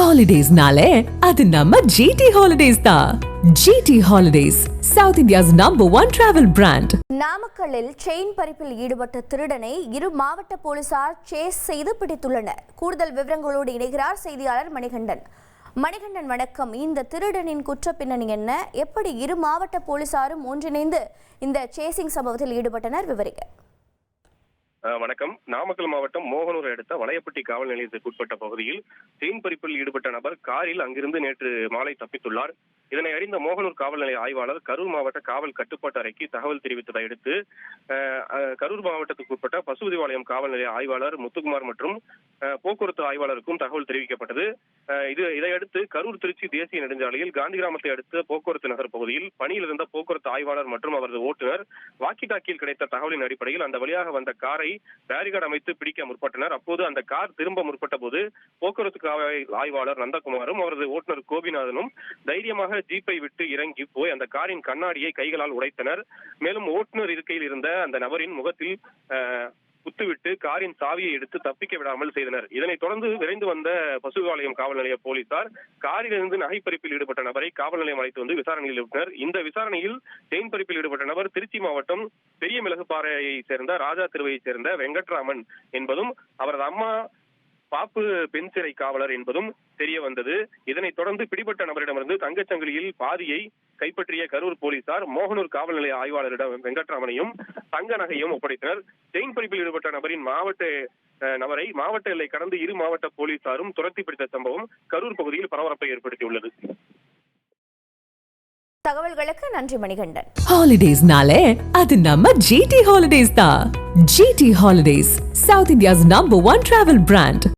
Holidays-nale, அது நம்ம GT Holidays தான். GT Holidays, South India's #1 travel brand. நாமக்கல்லில் செயின் பறிப்பில் ஈடுபட்ட திருடனை இரு மாவட்ட போலீசார் சேஸ் செய்து பிடித்துள்ளனர். கூடுதல் விவரங்களோடு இணைகிறார் செய்தியாளர் மணிகண்டன். மணிகண்டன் வணக்கம். இந்த திருடனின் குற்ற பின்னணி என்ன? எப்படி இரு மாவட்ட போலீசாரும் ஒன்றிணைந்து இந்த சேசிங் சம்பவத்தில் ஈடுபட்டனர்? விவரிக்க. வணக்கம். நாமக்கல் மாவட்டம் மோகனூர் அடுத்த வளையப்பட்டி காவல் நிலையத்திற்கு உட்பட்ட பகுதியில் செயின் பறிப்பில் ஈடுபட்ட நபர் காரில் அங்கிருந்து நேற்று மாலை தப்பித்துள்ளார். இதனை அறிந்த மோகனூர் காவல் நிலைய ஆய்வாளர் கரூர் மாவட்ட காவல் கட்டுப்பாட்டு அறைக்கு தகவல் தெரிவித்ததை அடுத்து கரூர் மாவட்டத்துக்கு உட்பட்ட பசுபதிபாளையம் காவல் நிலைய ஆய்வாளர் முத்துக்குமார் மற்றும் போக்குவரத்து ஆய்வாளருக்கும் தகவல் தெரிவிக்கப்பட்டது. இதையடுத்து கரூர் திருச்சி தேசிய நெடுஞ்சாலையில் காந்தி கிராமத்தை அடுத்த போக்குவரத்து நகர் பகுதியில் பணியில் இருந்த போக்குவரத்து ஆய்வாளர் மற்றும் அவரது ஓட்டுநர் வாக்கி டாக்கியில் கிடைத்த தகவலின் அடிப்படையில் அந்த வழியாக வந்த காரை பேரிகார்டு அமைத்து பிடிக்க முற்பட்டனர். அப்போது அந்த கார் திரும்ப முற்பட்ட போது போக்குவரத்து ஆய்வாளர் நந்தகுமாரும் அவரது ஓட்டுநர் கோபிநாதனும் தைரியமாக ஜீப்பை விட்டு இறங்கி போய் அந்த காரின் கண்ணாடியை கைகளால் உடைத்தனர். மேலும் ஓட்டுநர் இருக்கையில் இருந்த அந்த நபரின் முகத்தில் குத்துவிட்டு காரின் சாவியை எடுத்து தப்பிக்க விடாமல் செய்தனர். இதனைத் தொடர்ந்து விரைந்து வந்த பசுபாளையம் காவல் நிலைய போலீசார் காரிலிருந்து நகை பறிப்பில் ஈடுபட்ட நபரை காவல் நிலையம் அழைத்து வந்து விசாரணையில் இருந்தனர். இந்த விசாரணையில் செயின் பறிப்பில் ஈடுபட்ட நபர் திருச்சி மாவட்டம் பெரிய மிளகுப்பாறையை சேர்ந்த ராஜா திருவையை சேர்ந்த வெங்கட்ராமன் என்பதும் அவரது அம்மா பாப்பு பெண் சிறை காவலர் என்பதும் தெரிய வந்தது. இதனைத் தொடர்ந்து பிடிபட்ட நபரிடமிருந்து தங்கச்சங்கிலியில் பாதியை கைப்பற்றிய கரூர் போலீசார் மோகனூர் காவல் நிலைய ஆய்வாளரிடம் வெங்கட்ராமனையும் தங்க நகையும் ஒப்படைத்தனர். செயின் பறிப்பில் ஈடுபட்ட நபரின் நபரை மாவட்ட எல்லை கடந்து இரு மாவட்ட போலீசாரும் துரத்தி பிடித்த சம்பவம் கரூர் பகுதியில் பரபரப்பை ஏற்படுத்தியுள்ளது. தகவல்களுக்கு நன்றி மணிகண்டன். Holidays-nale, அது நம்ம GT Holidays தான். GT Holidays, South India's #1 travel brand.